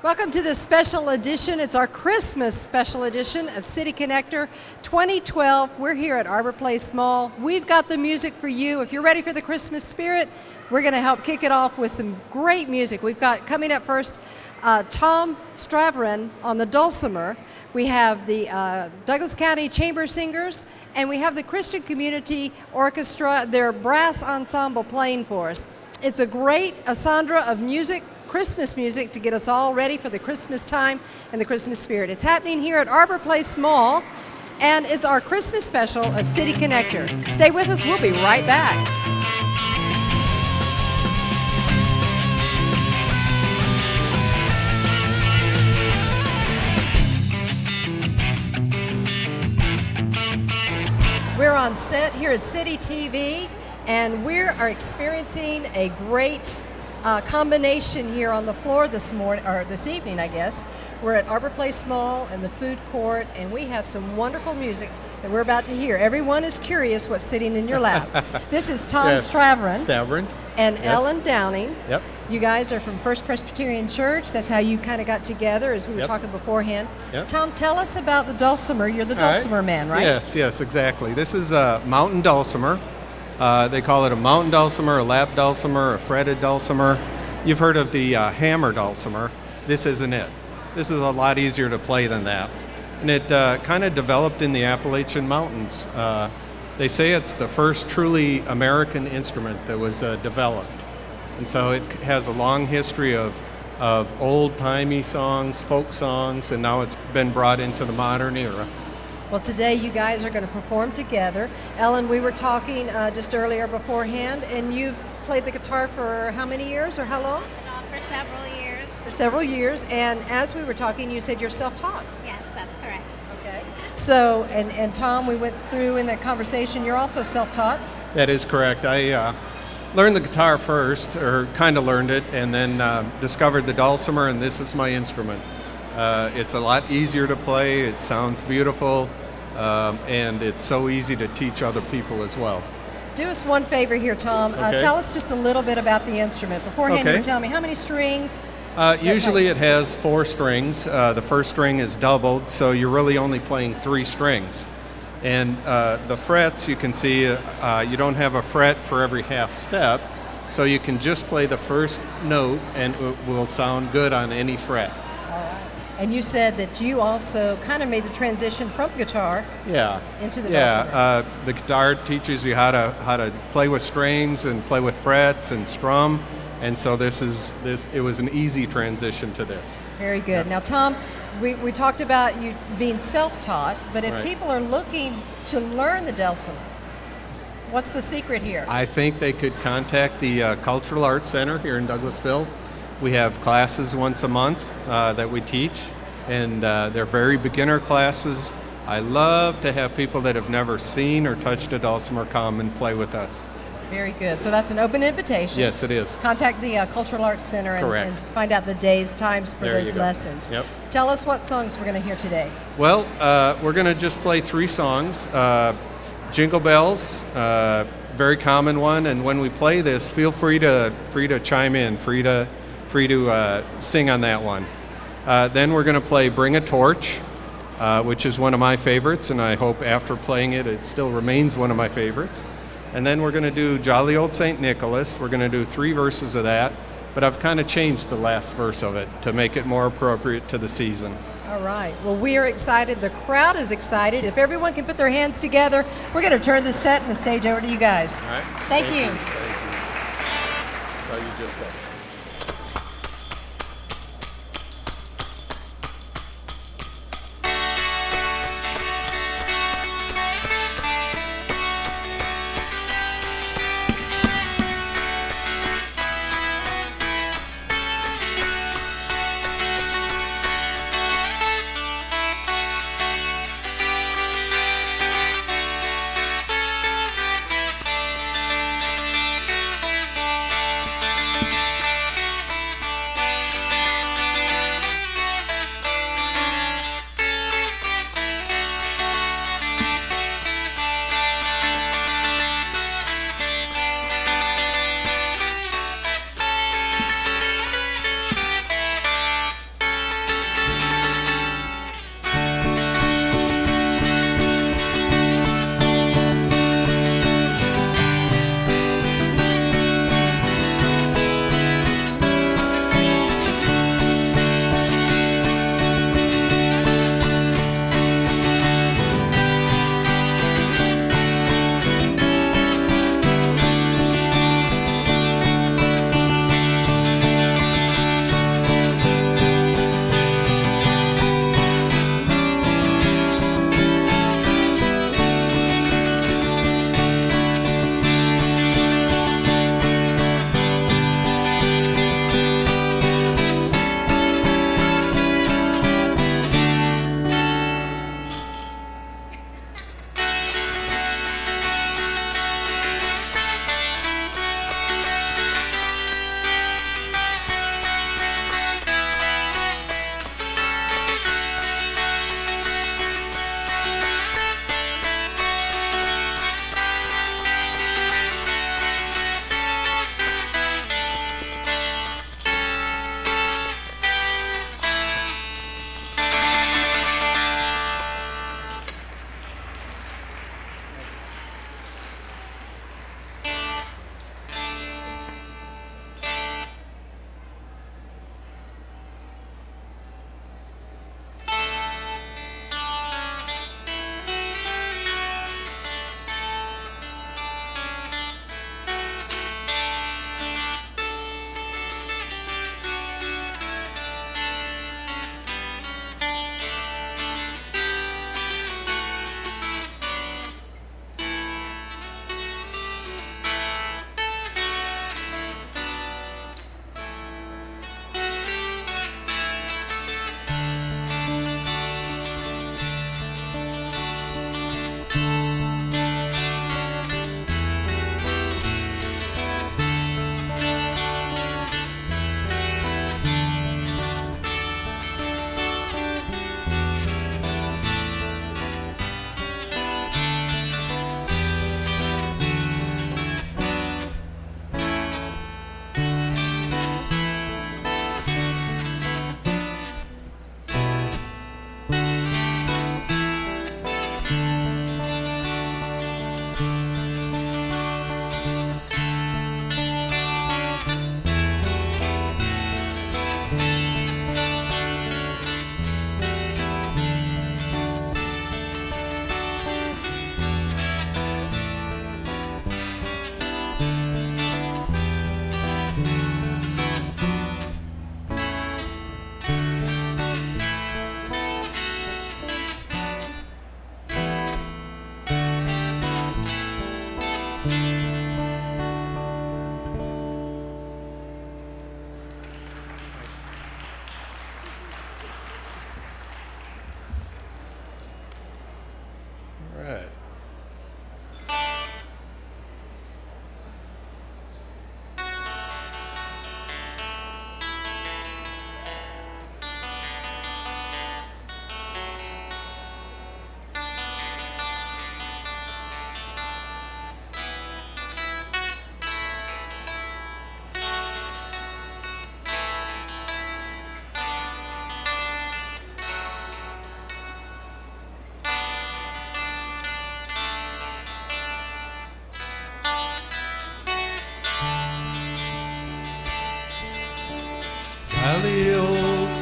Welcome to this special edition. It's our Christmas special edition of City Connector 2012. We're here at Arbor Place Mall. We've got the music for you. If you're ready for the Christmas spirit, we're going to help kick it off with some great music. We've got coming up first Tom Straveron on the dulcimer. We have the Douglas County Chamber Singers, and we have the Christian Community Orchestra, their brass ensemble playing for us. It's a great asandra of music, Christmas music, to get us all ready for the Christmas time and the Christmas spirit. It's happening here at Arbor Place Mall, and it's our Christmas special of City Connector. Stay with us, we'll be right back. We're on set here at City TV, and we are experiencing a great combination here on the floor this evening, I guess. We're at Arbor Place Mall in the food court, and we have some wonderful music that we're about to hear. Everyone is curious what's sitting in your lap. This is Tom Straveron and Ellen Downing. Yep. You guys are from First Presbyterian Church. That's how you kind of got together, as we were talking beforehand. Tom, tell us about the dulcimer. You're the dulcimer man, right? Yes, exactly. This is a mountain dulcimer. They call it a mountain dulcimer, a lap dulcimer, a fretted dulcimer. You've heard of the hammer dulcimer. This isn't it. This is a lot easier to play than that. And it kind of developed in the Appalachian Mountains. They say it's the first truly American instrument that was developed. And so it has a long history of old-timey songs, folk songs, and now it's been brought into the modern era. Well, today you guys are going to perform together. Ellen, we were talking just earlier beforehand, and you've played the guitar for how many years or how long? For several years. For several years, and as we were talking, you said you're self-taught. Yes, that's correct. Okay. So, and Tom, we went through in that conversation, you're also self-taught? That is correct. I learned the guitar first, or kind of learned it, and then discovered the dulcimer, and this is my instrument. It's a lot easier to play, it sounds beautiful, and it's so easy to teach other people as well. Do us one favor here, Tom. Tell us just a little bit about the instrument. Beforehand, you tell me how many strings? Usually it has 4 strings. The first string is doubled, so you're really only playing 3 strings. And the frets, you can see, you don't have a fret for every half step, so you can just play the first note and it will sound good on any fret. And you said that you also kind of made the transition from guitar into the dulcimer. The guitar teaches you how to play with strings and play with frets and strum, and so it was an easy transition to this. Very good. Now, Tom, we talked about you being self-taught, but if people are looking to learn the dulcimer, what's the secret here? I think they could contact the Cultural Arts Center here in Douglasville. We have classes once a month that we teach, and they're very beginner classes. I love to have people that have never seen or touched a dulcimer come and play with us. Very good. So that's an open invitation. Yes, it is. Contact the Cultural Arts Center and find out the days, times for those lessons. Yep. Tell us what songs we're going to hear today. Well, we're going to just play 3 songs. Jingle Bells, very common one, and when we play this, feel free to chime in, free to sing on that one. Then we're going to play Bring a Torch, which is one of my favorites, and I hope after playing it, it still remains one of my favorites. And then we're going to do Jolly Old St. Nicholas. We're going to do 3 verses of that, but I've kind of changed the last verse of it to make it more appropriate to the season. All right. Well, we are excited. The crowd is excited. If everyone can put their hands together, we're going to turn the set and the stage over to you guys. All right. Thank you. So you just go.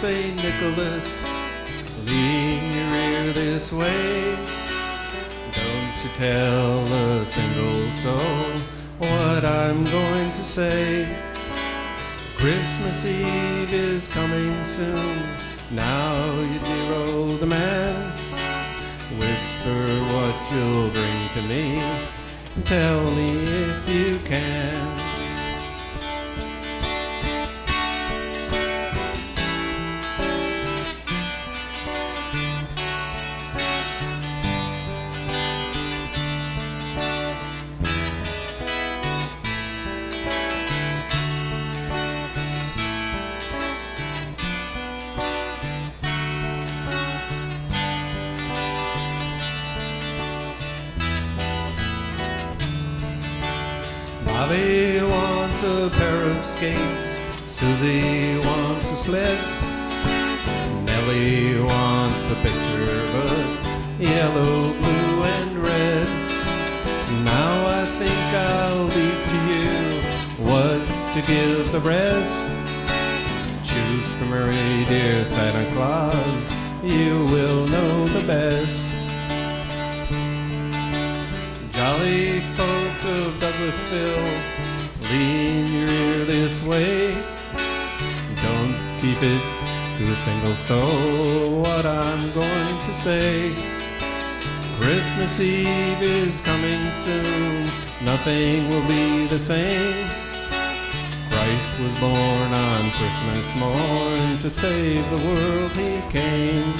St. Nicholas, lean your ear this way. Don't you tell a single soul what I'm going to say. Christmas Eve is coming soon. Now, you dear old man, whisper what you'll bring to me. Tell me if you can. Bobby wants a pair of skates, Susie wants a sled, Nellie wants a picture book, yellow, blue, and red. Now I think I'll leave to you what to give the rest. Choose from Mary, dear Santa Claus, you will know the best. Jolly folks of Douglasville, lean your ear this way. Don't keep it to a single soul what I'm going to say. Christmas Eve is coming soon, nothing will be the same. Christ was born on Christmas morn, to save the world he came.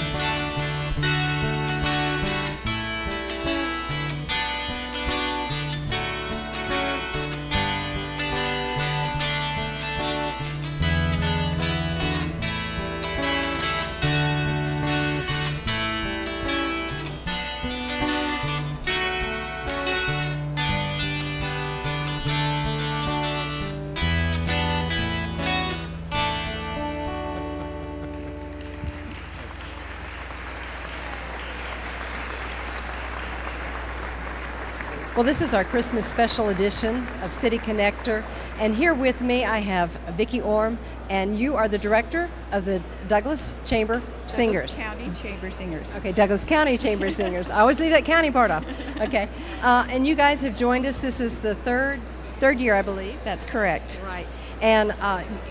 Well, this is our Christmas special edition of City Connector, and here with me I have Vicki Orm, and you are the director of the Douglas Chamber Singers. Douglas County Chamber Singers. Okay, Douglas County Chamber Singers. I always leave that county part off. Okay, and you guys have joined us. This is the third year, I believe. That's correct. Right. And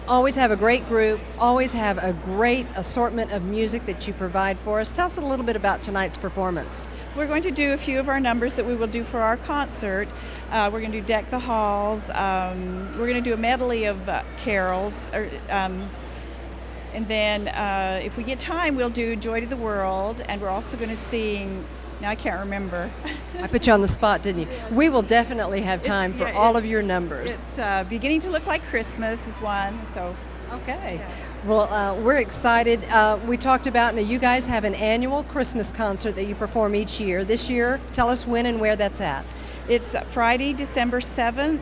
always have a great group, always have a great assortment of music that you provide for us. Tell us a little bit about tonight's performance. We're going to do a few of our numbers that we will do for our concert. We're going to do Deck the Halls. We're going to do a medley of carols. And then if we get time, we'll do Joy to the World. And we're also going to sing, now I can't remember. I put you on the spot, didn't you? We will definitely have time for all of your numbers. It's Beginning to Look Like Christmas is one. So. Okay. Well, we're excited. We talked about, now you guys have an annual Christmas concert that you perform each year. This year, tell us when and where that's at. It's Friday, December 7th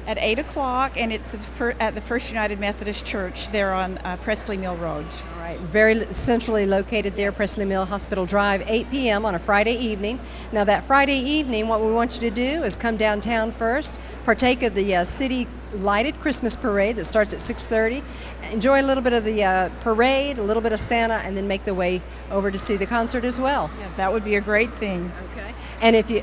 at 8 o'clock, and it's at the First United Methodist Church there on Presley Mill Road. All right, very centrally located there, Presley Mill Hospital Drive, 8 p.m. on a Friday evening. Now that Friday evening, what we want you to do is come downtown first, partake of the city lighted Christmas parade that starts at 6:30. Enjoy a little bit of the parade, a little bit of Santa, and then make the way over to see the concert as well. Yeah, that would be a great thing. Okay. And if you,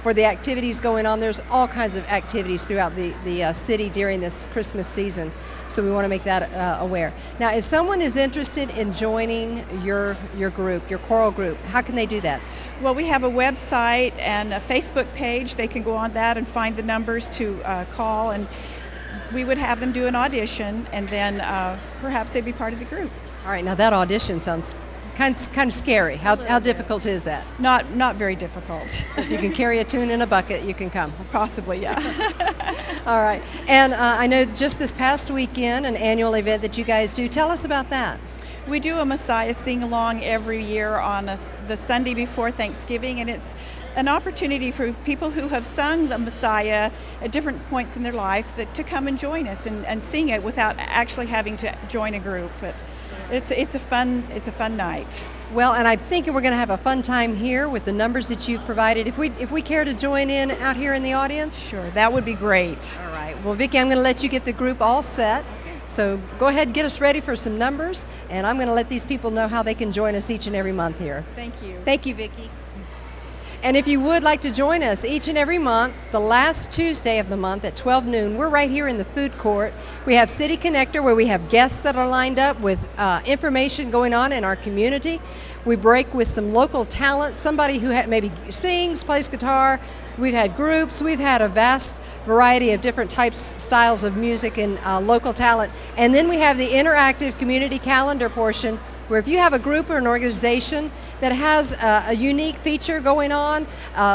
for the activities going on, there's all kinds of activities throughout the city during this Christmas season. So we want to make that aware. Now, if someone is interested in joining your group, your choral group, how can they do that? Well, we have a website and a Facebook page. They can go on that and find the numbers to call, and we would have them do an audition, and then perhaps they'd be part of the group. All right. Now that audition sounds kind of scary. How difficult is that? Not very difficult. If you can carry a tune in a bucket, you can come. Possibly, yeah. All right. And I know just this past weekend, an annual event that you guys do. Tell us about that. We do a Messiah sing-along every year on the Sunday before Thanksgiving, and it's an opportunity for people who have sung the Messiah at different points in their life to come and join us and sing it without actually having to join a group. But it's a fun night. Well, and I think we're going to have a fun time here with the numbers that you've provided. If we care to join in out here in the audience? Sure, that would be great. All right. Well, Vicki, I'm going to let you get the group all set. So go ahead and get us ready for some numbers, and I'm going to let these people know how they can join us each and every month here. Thank you. Thank you, Vicki. And if you would like to join us each and every month, the last Tuesday of the month at 12 noon, we're right here in the food court. We have City Connector, where we have guests that are lined up with information going on in our community. We break with some local talent, somebody who maybe sings, plays guitar. We've had groups. We've had a vast variety of different types, styles of music and local talent. And then we have the interactive community calendar portion, where if you have a group or an organization that has a unique feature going on,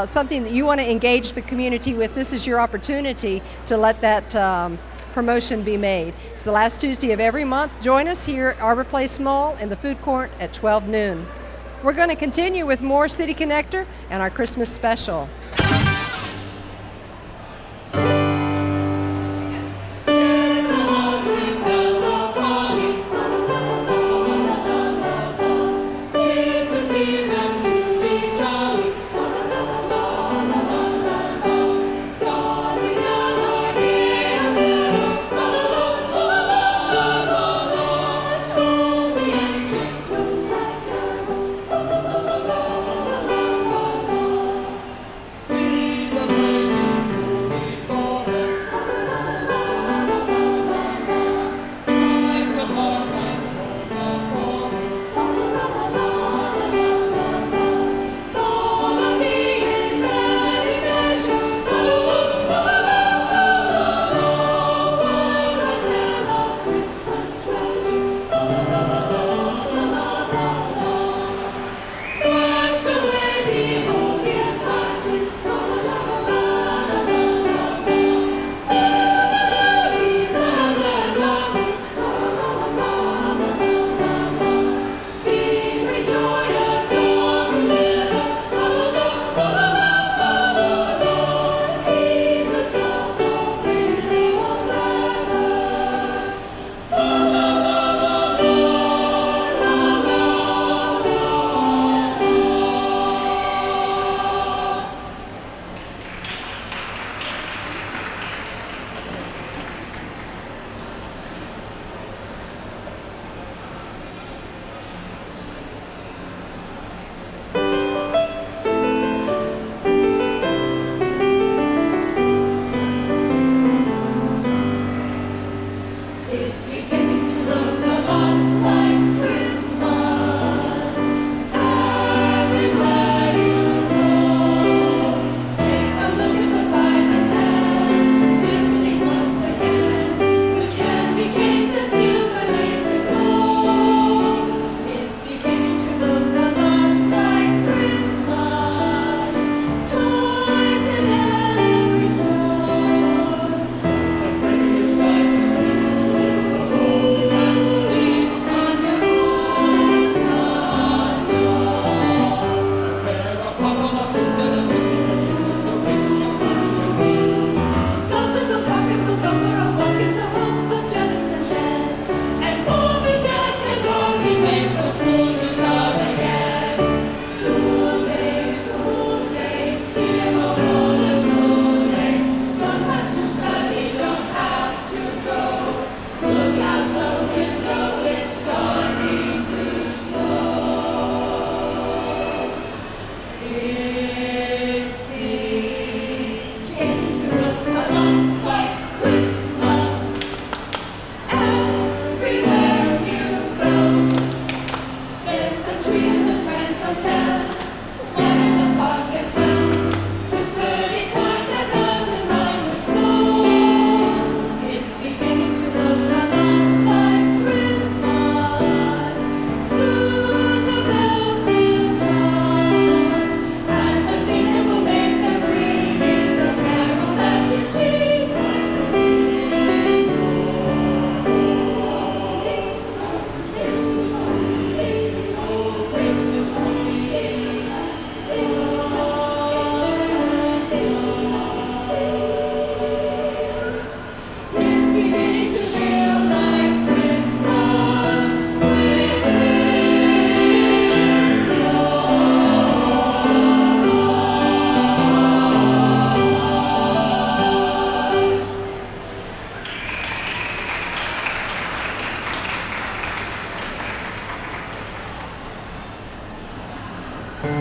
something that you want to engage the community with, this is your opportunity to let that promotion be made. It's the last Tuesday of every month. Join us here at Arbor Place Mall in the food court at 12 noon. We're going to continue with more City Connector and our Christmas special. Gather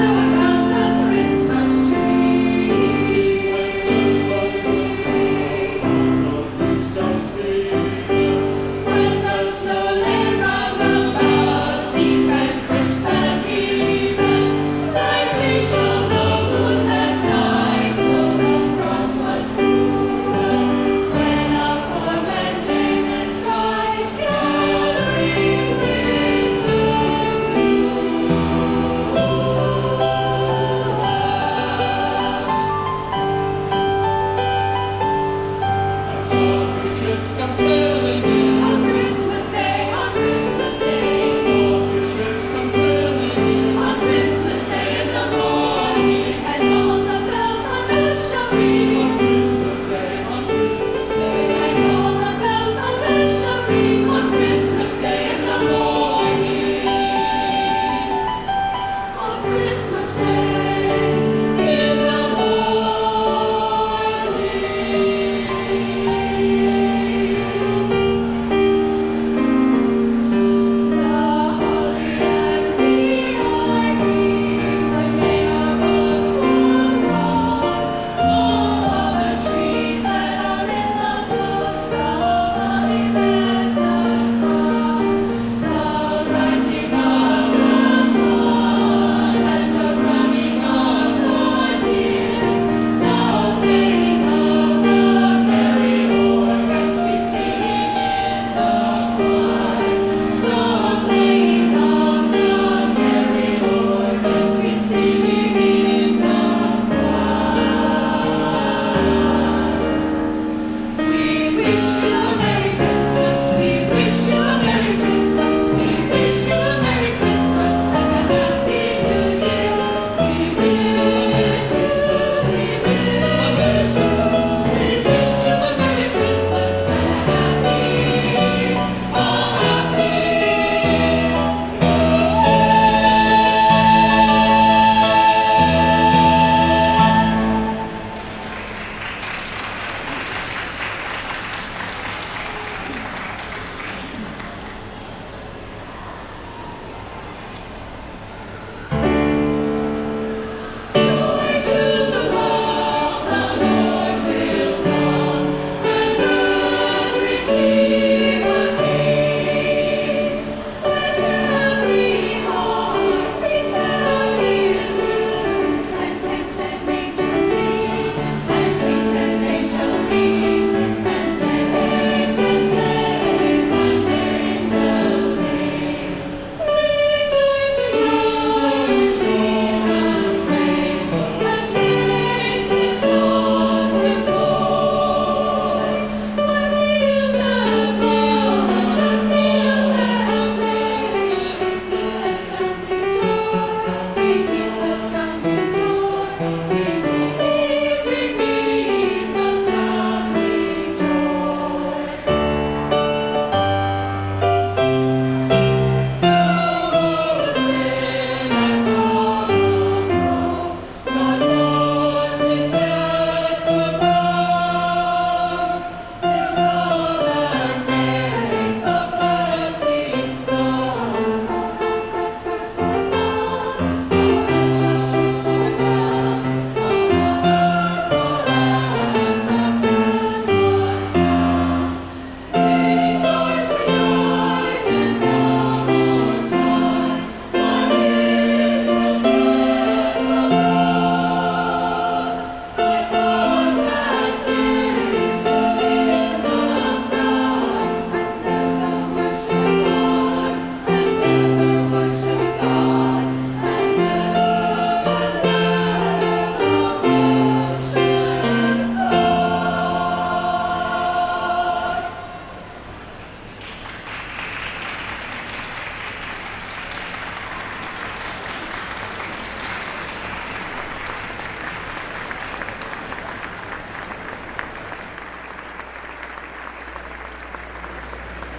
around the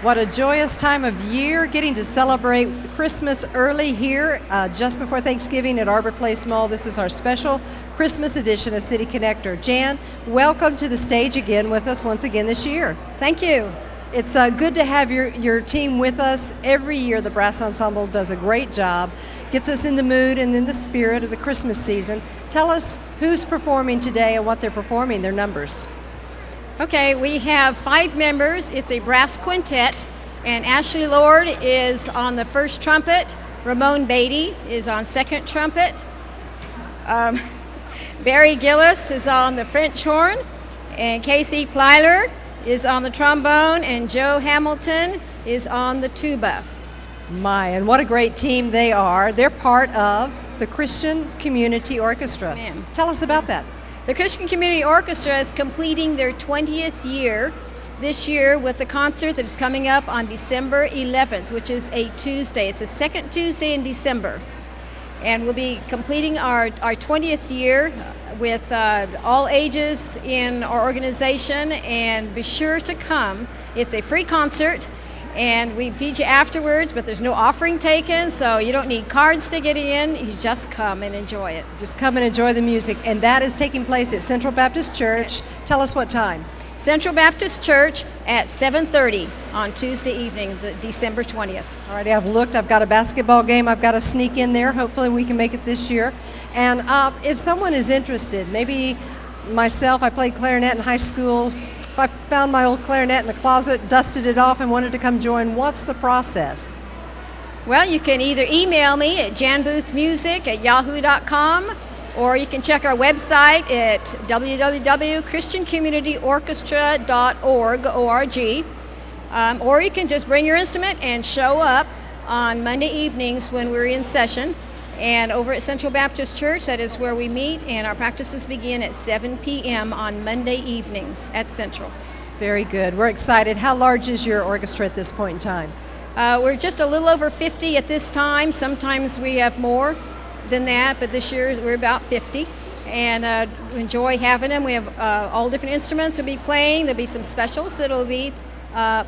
What a joyous time of year, getting to celebrate Christmas early here just before Thanksgiving at Arbor Place Mall. This is our special Christmas edition of City Connector. Jan, welcome to the stage again with us once again this year. Thank you. It's good to have your team with us. Every year the Brass Ensemble does a great job, gets us in the mood and in the spirit of the Christmas season. Tell us who's performing today and what they're performing, their numbers. Okay, we have 5 members. It's a brass quintet, and Ashley Lord is on the first trumpet. Ramon Beatty is on second trumpet. Barry Gillis is on the French horn, and Casey Plyler is on the trombone, and Joe Hamilton is on the tuba. My, and what a great team they are. They're part of the Christian Community Orchestra. Ma'am. Tell us about that. The Christian Community Orchestra is completing their 20th year this year with the concert that is coming up on December 11th, which is a Tuesday. It's the second Tuesday in December. And we'll be completing our 20th year with all ages in our organization, and be sure to come. It's a free concert, and we feed you afterwards, but there's no offering taken, so you don't need cards to get in. You just come and enjoy it. Just come and enjoy the music. And that is taking place at Central Baptist Church. Tell us what time. Central Baptist Church at 7:30 on Tuesday evening, the December 20th. All righty, I've looked. I've got a basketball game I've got to sneak in there. Hopefully we can make it this year. And if someone is interested, maybe myself, I played clarinet in high school. If I found my old clarinet in the closet, dusted it off, and wanted to come join, what's the process? Well, you can either email me at janboothmusic@yahoo.com, or you can check our website at www.christiancommunityorchestra.org, or you can just bring your instrument and show up on Monday evenings when we're in session. And over at Central Baptist Church, that is where we meet, and our practices begin at 7 p.m. on Monday evenings at Central. Very good. We're excited. How large is your orchestra at this point in time? We're just a little over 50 at this time. Sometimes we have more than that, but this year we're about 50. And we enjoy having them. We have all different instruments we'll be playing. There'll be some specials that'll be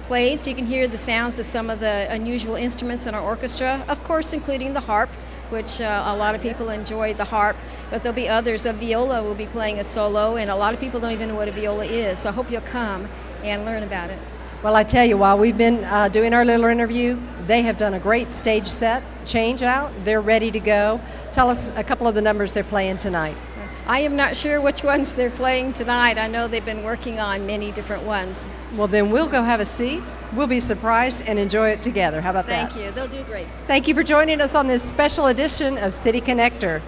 played, so you can hear the sounds of some of the unusual instruments in our orchestra, of course including the harp, which a lot of people enjoy the harp, but there'll be others. A viola will be playing a solo, and a lot of people don't even know what a viola is, so I hope you'll come and learn about it. Well, I tell you, while we've been doing our little interview, they have done a great stage set, change out. They're ready to go. Tell us a couple of the numbers they're playing tonight. I am not sure which ones they're playing tonight. I know they've been working on many different ones. Well, then we'll go have a seat. We'll be surprised and enjoy it together. How about that? Thank you. They'll do great. Thank you for joining us on this special edition of City Connector.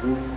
Thank you.